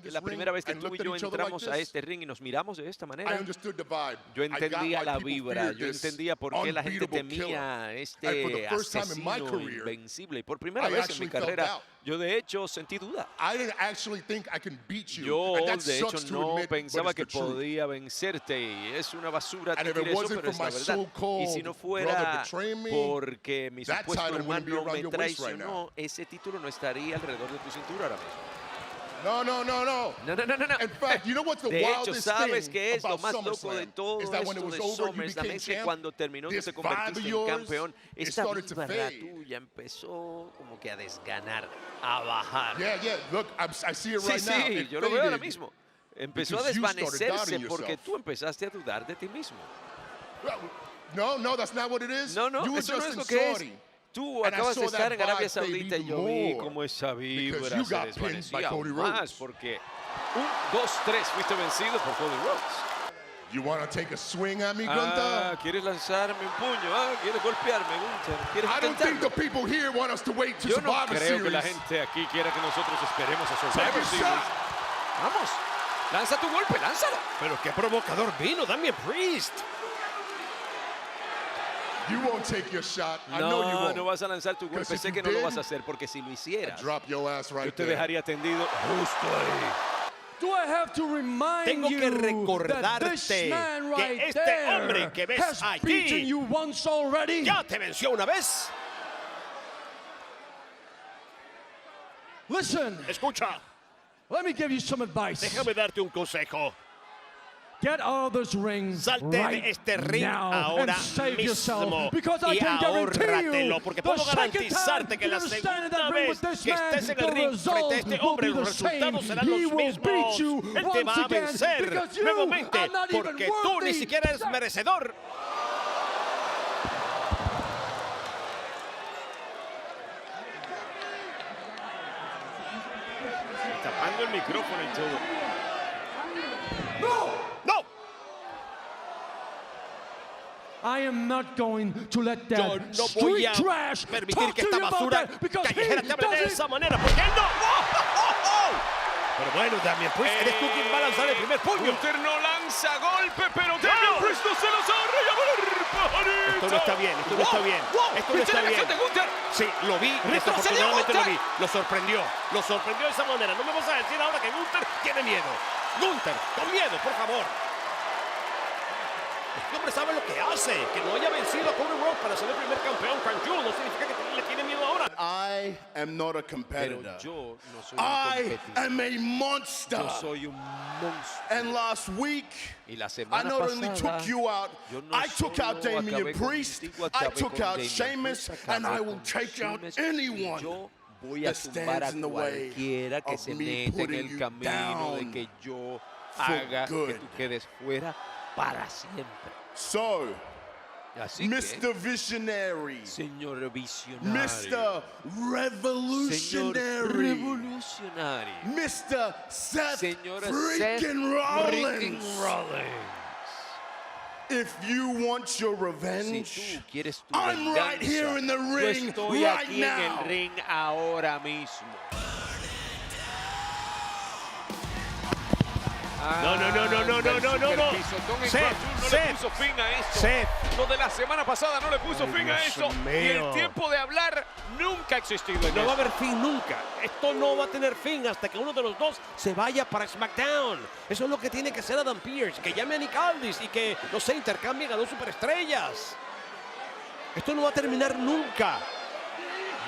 que la primera vez que tú y yo entramos a este ring y nos miramos de esta manera, yo entendía la vibra, yo entendía por qué la gente temía este asesino invencible. Y por primera vez en mi carrera, yo de hecho sentí duda. Yo de hecho no pensaba que podía vencerte y es una basura admitir eso, pero es la verdad. Y si no fuera porque mi supuesto hermano me traicionó, ese título no estaría alrededor de tu cintura ahora mismo. No. In fact, you know what's the de hecho, wildest ¿sabes thing qué es lo about más loco de SummerSlam? todo Is that when it esto was de over, you SummerSlam? became Es que champ, cuando terminó tú this te vibe of convertiste en yours, campeón. it Esta started to vibra fade. tuya empezó como que a desganar, a bajar. Yeah. Look, I see it right now. Sí, It yo lo veo ahora faded mismo. Empezó a because you started desvanecerse doubting porque yourself. tú empezaste a dudar de ti mismo. No, that's not what it is. No, You were eso no just es in lo que es. Saudi. Tú And I acabas de saw estar that en Arabia vibe fade Saudita y even yo vi more cómo esa vibra because you se got pinned by desvanecía Cody aún más Rhodes. porque 1, 2, 3 fuiste vencido por Cody Rhodes. You want to take a swing at me, Gunther? ¿Quieres lanzarme un puño? ¿Quieres golpearme, Gunther? ¿Quieres I don't think intentarlo? the people here want us to wait to Yo no Survivor creo que la Series. gente aquí quiera que nosotros esperemos a Take Survivor a Series. shot. Vamos, lanza tu golpe, lánzalo. Pero qué provocador vino, Damian Priest. You won't take your shot. I know you No, won't. no vas a lanzar tu Because golpe. if Sé you que no lo did, vas a hacer porque si lo hicieras, Drop your ass right yo te there. dejaría tendido justo ahí. Do I have to remind Tengo que you that recordarte this man que right este there hombre que ves has allí beaten you once already? ya te venció una vez. Listen, Escucha, let me give you some advice. déjame darte un consejo. Get out of this ring Salte right de este ring now ahora and save mismo yourself, because I y can guarantee ahórratelo, you porque the puedo second garantizarte time que la you're gonna stand in segunda that ring vez with this que man, estés en el the ring frente a este results hombre, will be los the same. resultados serán He los will mismos. beat you Él te va a once again vencer because you nuevamente are not even porque tú ni worthy. siquiera eres merecedor. Tapando el micrófono y todo. ¡No! I am not going to let that Yo no voy street a trash permitir talk que to esta you about basura that because callejera he te hable de doesn't. esa manera, porque él no. ¡Oh! Pero bueno, Damian Priest, eres tú quien va a lanzar el primer puño. Gunther no lanza golpe, pero Damian Priest no se los ahorra y a morir, pajarito. Esto no está bien, esto no está bien. Esto no está bien. Sí, lo vi, desafortunadamente lo vi. Lo sorprendió de esa manera. No me vas a decir ahora que Gunther tiene miedo. Gunther, con miedo, por favor. Este hombre sabe lo que hace. Que no haya vencido a Cody Rhodes para ser el primer campeón. Crown Jewel no significa que le tiene miedo ahora. I am not a Pero competitor. yo no soy un I competidor. am a monster. Yo soy un monstruo. And last week, Y la I semana not only pasada, took you out, yo no I took out solo Damian acabé Priest, contigo, I acabé took con out Damian Sheamus, Priest, and acabé I will con take out Sheamus, y anyone yo voy a that tumbar a stands in the way cualquiera que of se me mete en putting el you camino de down que yo for haga que good. tú quedes fuera para siempre. So, Así Mr. Visionary, que, señor visionario, Mr. señor Revolutionary, revolucionario, Mr. Seth señor Seth freaking freaking Rollins. Rollins. If you want your Si revenge, tú quieres tu I'm right venganza, here in the yo ring estoy right aquí en now. el ring ahora mismo. No. El pisotón en Seth, Crown Jewel no Seth, le puso fin a esto. Seth. Lo de la semana pasada no le puso fin a Dios esto. Y mío. el tiempo de hablar nunca ha existido en No va a esto. haber fin nunca. Esto no va a tener fin hasta que uno de los dos se vaya para SmackDown. Eso es lo que tiene que hacer Adam Pearce. Que llame a Nick Aldis y que, no sé, intercambien a dos superestrellas. Esto no va a terminar nunca.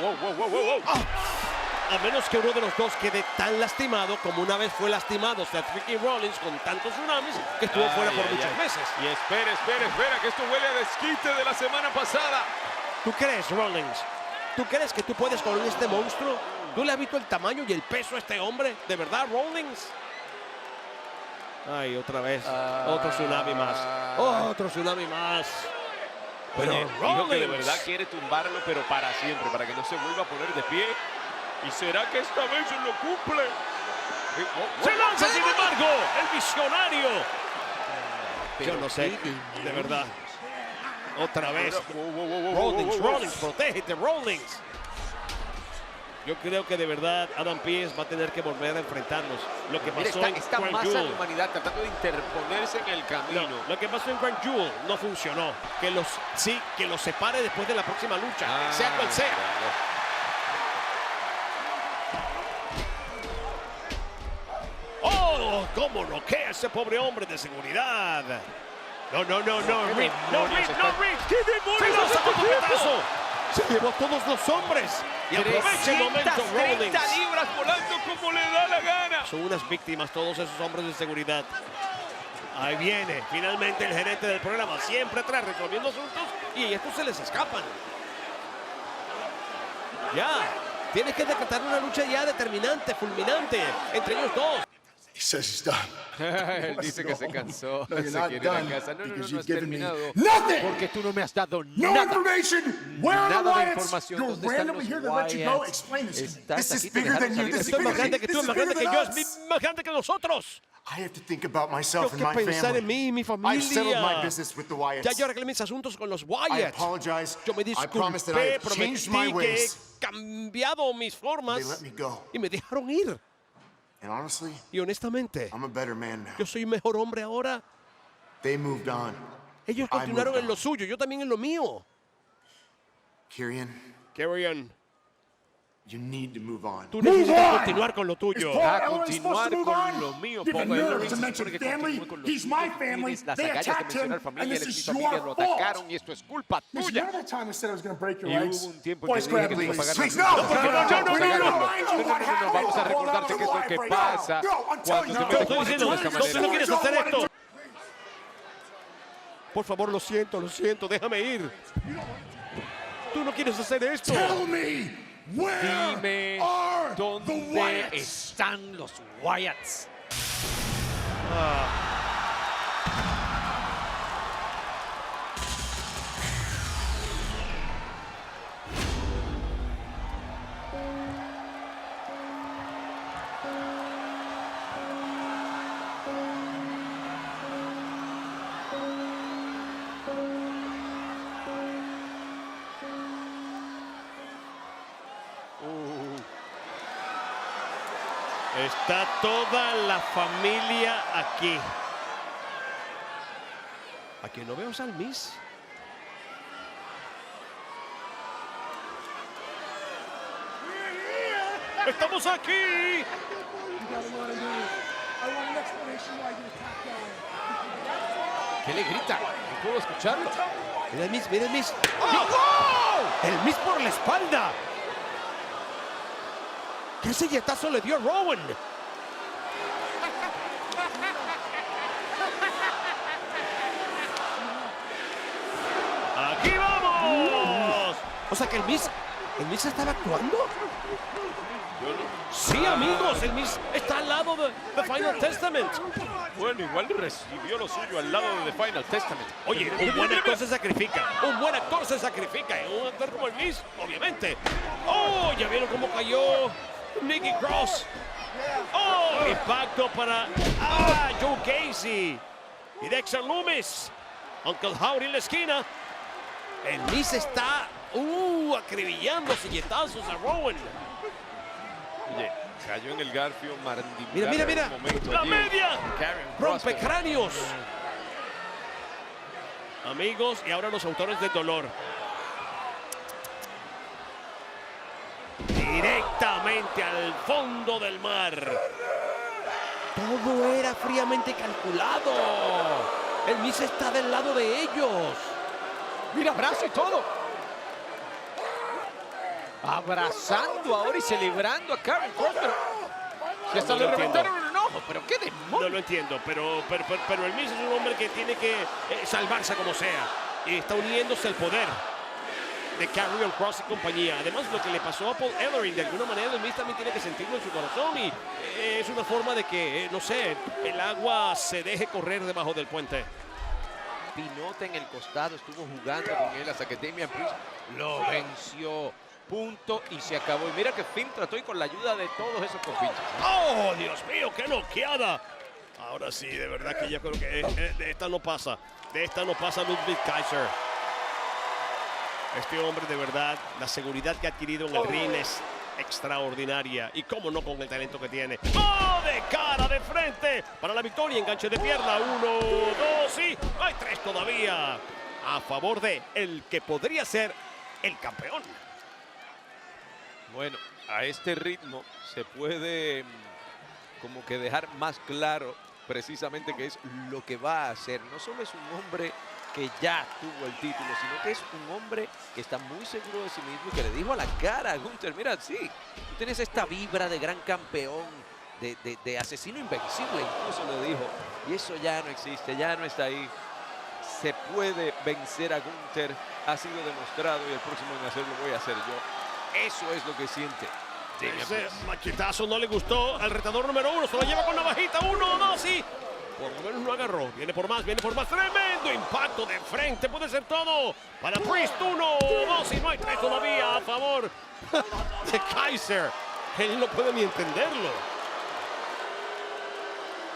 Wow. A menos que uno de los dos quede tan lastimado como una vez fue lastimado Seth freaking Rollins con tantos tsunamis que estuvo fuera por muchos meses. Y espera, que esto huele a desquite de la semana pasada. ¿Tú crees, Rollins? ¿Tú crees que tú puedes con este monstruo? ¿Tú le has visto el tamaño y el peso a este hombre? ¿De verdad, Rollins? Ay, otra vez. Otro tsunami más. Otro tsunami más. Pero Oye, dijo que de Rollins. verdad quiere tumbarlo, pero para siempre, para que no se vuelva a poner de pie. ¿Y será que esta vez lo cumple? ¡Se lanza, sin embargo! ¡El visionario! Pero Yo no sé, qué de verdad. Otra vez. Wow. Rollins, protégete, Rollins. Yo creo que de verdad Adam Pearce va a tener que volver a enfrentarlos. Lo que pasó en esta Crown masa de Jewel. humanidad tratando de interponerse en el camino. No, lo que pasó en Crown Jewel no funcionó. Que los separe después de la próxima lucha, sea cual sea. ¡Oh! ¿Cómo noquea ese pobre hombre de seguridad? No, Reed, ¡qué demonios! ¡Sacó un petazo! Se llevó a todos los hombres. Y aprovecha el momento, 330 Rollins. libras volando como le da la gana. Son unas víctimas todos esos hombres de seguridad. Ahí viene finalmente el gerente del programa, siempre atrás resolviendo asuntos y estos se les escapan. Ya, tienes que decretar una lucha ya determinante, fulminante, entre ellos dos. He says he's done. Él dice que se cansó, No, you're se not quiere ir a done casa. No because has you've given me terminado. nothing. Porque tú no me has dado No nada. information. Where are the Nada de Wyatts? información. You're ¿Dónde están randomly los here to let you go. Wyatts? Explain this to me. Estás This is aquí, te bigger dejaron than you. salir This así is Esto es bigger más than grande you. que tú, This es is más bigger grande que than yo, us. es más grande que nosotros. I have to think about myself and Tengo my que pensar en family. mí y mi I've settled my familia. business with the Ya Wyatts. yo arreglé mis asuntos con los I Wyatt. apologize. Yo me I promise that I disculpé, have changed my prometí que he ways. cambiado mis They formas let me go. y me dejaron ir. And honestly, Y honestamente, I'm a better man now. yo soy mejor hombre ahora. They moved on. Ellos I continuaron moved en lo on. suyo, yo también en lo mío. Kyrian, Carry on. you need to move on. Tú necesitas continuar con lo tuyo. A continuar con lo mío, Even Paul nerve Ellering to se mention supone que family. continúe con lo He's suyo. my family. Tienes las They agallas de attacked mencionar him, familia, and él this es mi is familia, your lo fault. atacaron y esto es culpa Listen, tuya. remember that time I said I was going to break your Y legs? hubo un tiempo en Boys, que dije grab que him, te iba a please. pagar Please, la no, multa. no, no, no, Vamos a no, agarrarlo. remind you what happened. Vamos a recordarte qué es lo que pasa cuando te metes con Estoy diciendo, de esta no, tú no manera. quieres hacer esto. Por favor, lo siento, déjame ir. Tú no quieres hacer esto. Tell me, where Dime are the dónde Wyatts? están los Wyatts. Está toda la familia aquí. Aquí no veo a San Miss. ¡Estamos aquí! ¿Qué le grita? No puedo escucharlo. Mira el Miss, mira el Miss. ¡Oh! El Miss por la espalda. ¿Qué silletazo le dio Rowan? ¡Aquí vamos! O sea que el Miss estaba actuando. Sí, amigos, el Miss está al lado de The Final Testament. Bueno, igual recibió lo suyo al lado de The Final Testament. Oye, un buen actor se sacrifica. Un buen actor se sacrifica. Y un actor como el Miss, obviamente. ¡Oh! ¿Ya vieron cómo cayó Nikki Cross? ¡Oh! Impacto para Joe Casey y Dexter Loomis. Uncle Howdy en la esquina. El Miss está acribillando silletazos a Rowan. Oye, cayó en el garfio mandibular. Mira, mira, mira. en un momento ¡La allí. media! Karen Cross. ¡Rompecráneos! Amigos, y ahora los autores del dolor. Directamente al fondo del mar. Todo era fríamente calculado. El Miss está del lado de ellos. Mira, abrazo y todo. Abrazando ahora y celebrando a Karen Cross, pero y hasta No le lo entiendo. reventaron un ojo. Pero qué No demonio. lo entiendo, pero el Miss es un hombre que tiene que salvarse como sea. Y está uniéndose al poder de Karrion Kross y compañía. Además, lo que le pasó a Paul Ellering, de alguna manera el Miss también tiene que sentirlo en su corazón. Y es una forma de que, no sé, el agua se deje correr debajo del puente. Pinota en el costado estuvo jugando con él hasta que Damian Priest lo venció. Punto y se acabó. Y mira que Finn trató y con la ayuda de todos esos compinches. ¡Oh, Dios mío, qué noqueada! Ahora sí, de verdad que yo creo que de esta no pasa. De esta no pasa Ludwig Kaiser. Este hombre, de verdad, la seguridad que ha adquirido en el ring es extraordinaria. Y cómo no con el talento que tiene. ¡Oh! De cara, de frente. Para la victoria, enganche de pierna. 1, 2 y hay 3 todavía. A favor de el que podría ser el campeón. Bueno, a este ritmo se puede como que dejar más claro precisamente que es lo que va a hacer. No solo es un hombre que ya tuvo el título, sino que es un hombre que está muy seguro de sí mismo y que le dijo a la cara a Gunther, mira, sí, tú tienes esta vibra de gran campeón, de asesino invencible, incluso le dijo, y eso ya no existe, ya no está ahí. Se puede vencer a Gunther, ha sido demostrado y el próximo en hacerlo voy a hacer yo. Eso es lo que siente. Ese maquetazo no le gustó al retador número 1, se lo lleva con navajita, 1, 2 y por lo menos no agarró. Viene por más, tremendo impacto de frente, puede ser todo para Priest. 1, 2 y no hay 3 todavía a favor de Kaiser. Él no puede ni entenderlo.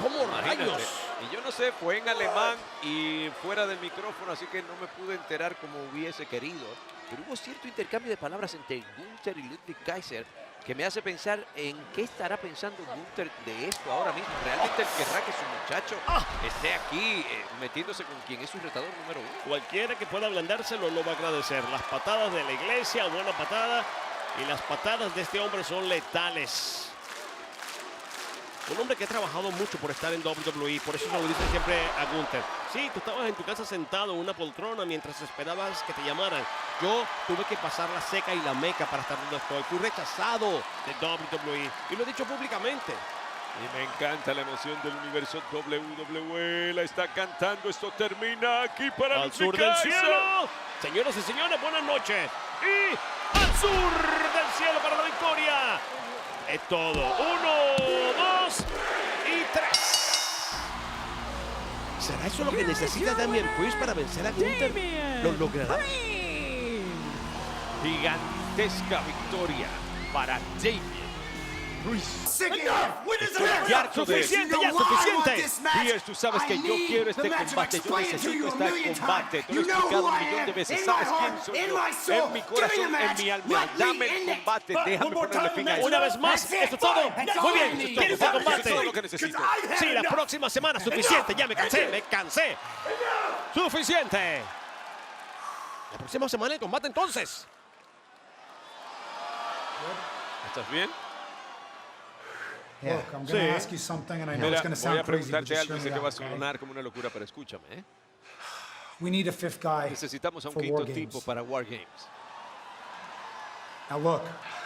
¿Cómo rayos? Y yo no sé, fue en alemán y fuera del micrófono, así que no me pude enterar como hubiese querido. Pero hubo cierto intercambio de palabras entre Gunther y Ludwig Kaiser que me hace pensar en qué estará pensando Gunther de esto ahora mismo. ¿Realmente él querrá que su muchacho esté aquí metiéndose con quien es su retador número 1? Cualquiera que pueda ablandárselo lo va a agradecer. Las patadas de la iglesia, buena patada. Y las patadas de este hombre son letales. Un hombre que ha trabajado mucho por estar en WWE, por eso se lo dicen siempre a Gunther. Sí, tú estabas en tu casa sentado en una poltrona mientras esperabas que te llamaran. Yo tuve que pasar la seca y la meca para estar donde estoy. Fui rechazado de WWE y lo he dicho públicamente. Y me encanta la emoción del universo WWE. La está cantando. Esto termina aquí para Al sur del cielo. Señoras y señores, buenas noches. Y al sur del cielo para la victoria. Es todo. 1, 2 y 3. ¿Será eso lo que necesita Damian Priest para vencer a Gunther? ¿Lo logrará? Gigantesca victoria para Damian Priest. Ya, suficiente, ya, suficiente. Pierce, tú sabes que yo quiero este combate, yo necesito este combate. Te lo he explicado 1.000.000 de veces. ¿Sabes quién soy yo? En mi corazón, en mi alma. Dame el combate, déjame ponerle fin a esto. Una vez más, ¿esto es todo? Muy bien, ¿quieres el combate? Es todo lo que necesito. Sí, la próxima semana, suficiente. Ya me cansé. Suficiente. La próxima semana el combate entonces. ¿Estás bien? Look, I'm going to ask you something, and I know it's going to sound crazy, but just hear me que va a out, okay? sonar como una locura, pero escúchame, ¿eh? We need a fifth guy Necesitamos a un for quinto War tipo Games. para War Games. Now look,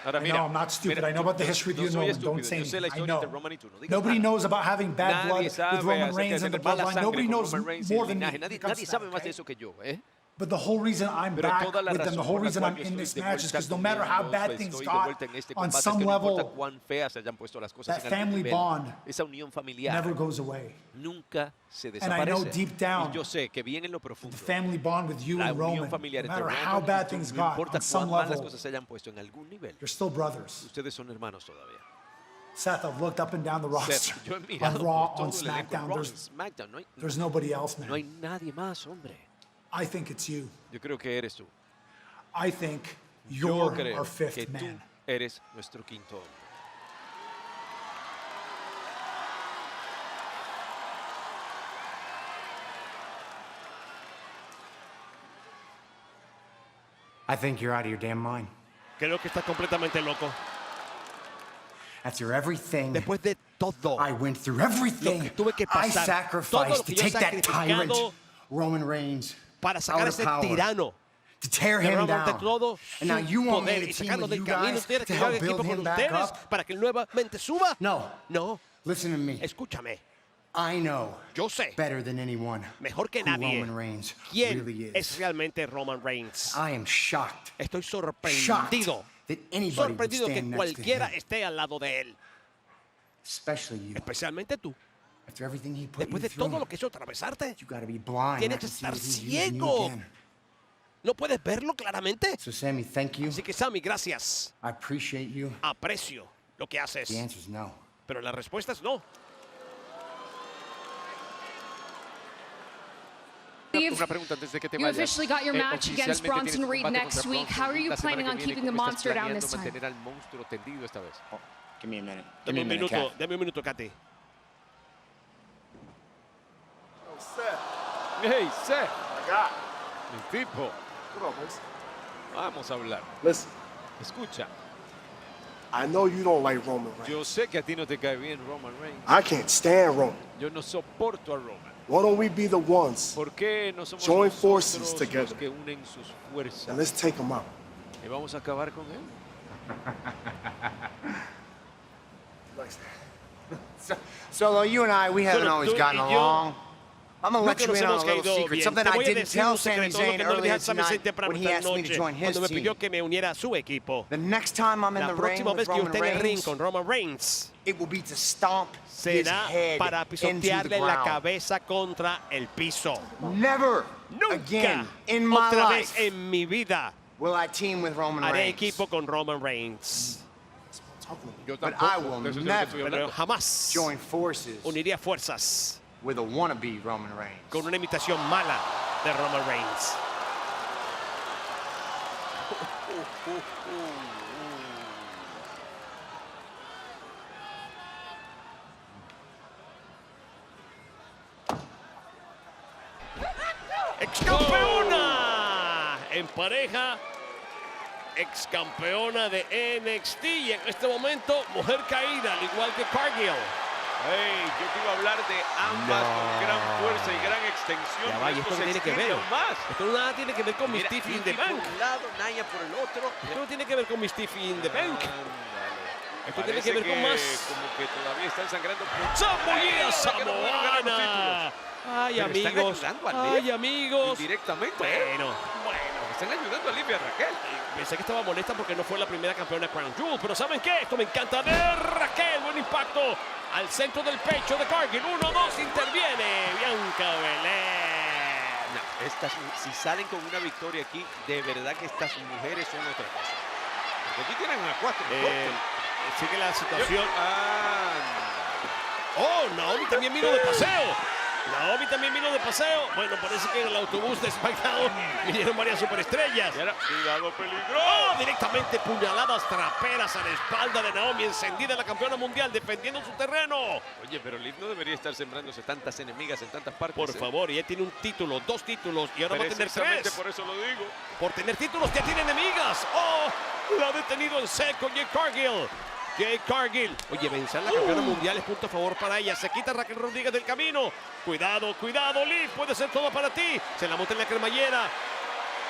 Ahora, I mira, know I'm not stupid. mira, I know about the history of you no and soy Roman. Don't estúpido, say yo sé la anything. I historia know. entre Roman y tú, no digas Nobody nada. knows about having bad blood Nadie sabe with Roman acerca de Reigns in the tener mala bloodline. sangre Nobody con knows Roman Reigns y more el than me. linaje. when it Nadie comes to sabe that, más de okay? eso que yo, ¿eh? But the whole reason I'm Pero back toda la with them, razón the whole por la reason cual I'm yo in estoy this de match is vuelta because no con matter how ellos, bad things estoy de got, vuelta en este on combate, es some que no importa level, cuán feas se hayan puesto las cosas that en algún family nivel, bond esa unión familiar never goes away. nunca se And I know desaparece. deep down Y yo sé que bien en lo profundo, The family bond with you la and unión Roman, familiar no entre matter Roman how bad y tú, things no got, importa on some cuán mal las level, cosas se hayan puesto en algún nivel, you're still brothers. ustedes son hermanos todavía. Seth, I've looked up and down the roster. Seth, yo he On mirado Raw, por on todo el elenco en SmackDown, Raw, en there's SmackDown. there's nobody else, No hay man. nadie más, hombre. I think it's you. Yo creo que eres tú. I think Yo you're creo our que fifth tú man. eres nuestro quinto hombre. I think you're out of your damn mind. Creo que está completamente loco. After everything Después de todo I went through, everything lo que tuve que I pasar, todo lo sacrificed que to yo he take that tyrant, sacrificado Roman Reigns, para sacar out a of ese power, tirano, to tear him derramar de down. todo And now su you want me poder to y team sacarlo with del you camino. guys ¿Quieres to que yo haga help equipo build con him back ustedes up? para que él nuevamente suba? No. No, Listen to me. escúchame. I know Yo sé, better than anyone mejor que who nadie, Roman Reigns quién really es is. realmente Roman Reigns. I am shocked Estoy shocked sorprendido. that anybody would Sorprendido que stand next to cualquiera him, esté al lado de él. especially you. Especialmente tú. After everything he put Después you de todo through, lo que hizo atravesarte, you gotta be blind tienes not que to see estar that he's using you ciego. again. ¿no puedes verlo claramente? So Sammy, thank you. Así que Sammy, gracias. I appreciate you. Aprecio lo que haces. The answer's no. Pero la respuesta es no. Steve, you officially got your match against Bronson Reed next week. How are you planning on keeping the monster down this time? Oh, give me a minute. Dame un minuto, Katy. Hey, Seth. El tipo. Vamos a hablar. Listen, Escucha. I know you don't like Roman Reigns. Yo sé que a ti no te cae bien Roman Reigns. I can't stand Roman. Yo no soporto a Roman. Why don't we be the ones ¿Por qué no somos Join nosotros forces los together. que unen sus fuerzas? and let's take him out? Y vamos a acabar con él. Solo, you and I, we haven't always gotten along. I'm gonna let you in on a little secret. Something I didn't tell Sami Zayn earlier tonight when he asked me to join his cuando me pidió team. que me uniera a su equipo. The next time I'm in La the ring próxima with vez que yo Roman esté en el ring Reigns, con Roman Reigns it will be to stomp his será head para into the pisotearle la ground. cabeza contra el piso. Never Nunca again in my otra vez life en mi vida will I team with Roman haré Reigns. equipo con Roman Reigns. Yo But tampoco. I will de eso es de lo que never estoy Pero hablando. jamás join forces uniría fuerzas with a wannabe Roman Reigns. con una imitación mala de Roman Reigns. ¡Excampeona! En pareja, excampeona de NXT y en este momento mujer caída, al igual que Cargill. Hey, yo te iba a hablar de ambas con gran fuerza y gran extensión. Ya va, ¿y esto se qué tiene que ver? extiende aún más. Esto nada tiene que ver con Mira, Miss Tiffy in the Tiffy por Bank. un lado, Naya por el otro. Esto no tiene que ver con Miss Tiffy in the Bank. Ándale. Esto tiene Parece que ver con más. Como que todavía están sangrando. ¡Zambullida Que no pueden ganar los samoana! Ay, Pero están amigos. ayudando a Ay, Liv amigos. Indirectamente. Bueno. Están ayudando a Liv y a Raquel. Pensé que estaba molesta porque no fue la primera campeona Crown Jewel, pero ¿saben qué? Esto me encanta de Raquel. Buen impacto al centro del pecho de Cargill. 1-2, interviene Bianca Belair. No, si salen con una victoria aquí, de verdad que estas mujeres son otra cosa. Porque aquí tienen a 4. Sigue la situación. Oh, Naomi también vino de paseo. Naomi también vino de paseo. Bueno, parece que en el autobús de SmackDown vinieron varias superestrellas. Y ahora, cuidado, peligro. ¡Oh! Directamente puñaladas traperas a la espalda de Naomi, encendida la campeona mundial, defendiendo su terreno. Oye, pero Liv no debería estar sembrándose tantas enemigas en tantas partes. Por favor, y ella tiene un título, 2 títulos, y ahora va a tener 3. Por eso lo digo. Por tener títulos ya tiene enemigas. ¡Oh! La ha detenido en seco Jade Cargill. Jade Cargill. Oye, vencer a la campeona mundial es punto a favor para ella. Se quita Raquel Rodríguez del camino. Cuidado, cuidado, Liv. Puede ser todo para ti. Se la monta en la cremallera.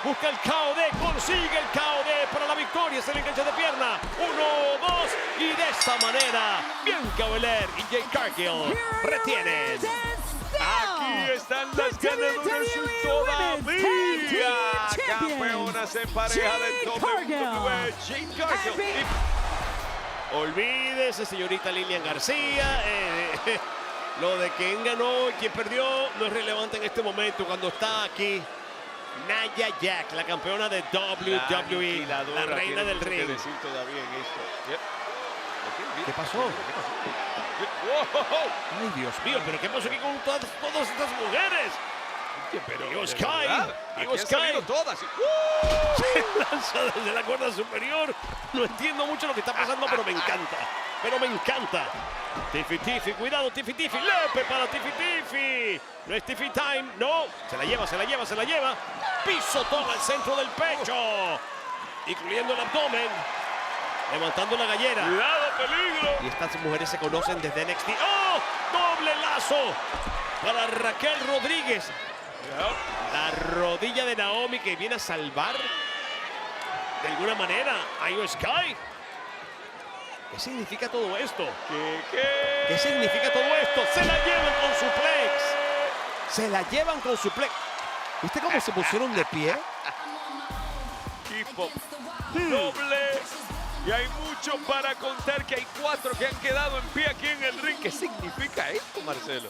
Busca el KOD. Consigue el KOD para la victoria. Se le engancha de pierna. 1, 2. Y de esta manera, Bianca Belair y Jade Cargill retienen. Aquí están las ganadoras todavía. Campeonas en pareja de WWE. Jade Cargill. Olvídese, señorita Lilian García. Lo de quién ganó y quién perdió no es relevante en este momento cuando está aquí Nia Jax, la campeona de WWE, la reina del ring. ¿Qué pasó? Ay, Dios mío, pero ¿qué pasó aquí con todas estas mujeres? Io Sky, Io Sky. Todas. Se lanza desde la cuerda superior. No entiendo mucho lo que está pasando, pero me encanta. Pero me encanta. Tiffy Tiffy, cuidado Tiffy Tiffy. Lepe para Tiffy Tiffy. No es Tiffy time, no. Se la lleva, se la lleva, se la lleva. Pisotón al centro del pecho, incluyendo el abdomen. Levantando la gallera. Cuidado, peligro. Y estas mujeres se conocen desde NXT. ¡Oh! Doble lazo para Raquel Rodríguez. La rodilla de Naomi que viene a salvar de alguna manera a Io Sky. ¿Qué significa todo esto? ¿Qué significa todo esto? Se la llevan con suplex. Se la llevan con suplex. ¿Viste cómo se pusieron de pie? Equipo doble. Y hay mucho para contar, que hay 4 que han quedado en pie aquí en el ring. ¿Qué significa esto, Marcelo?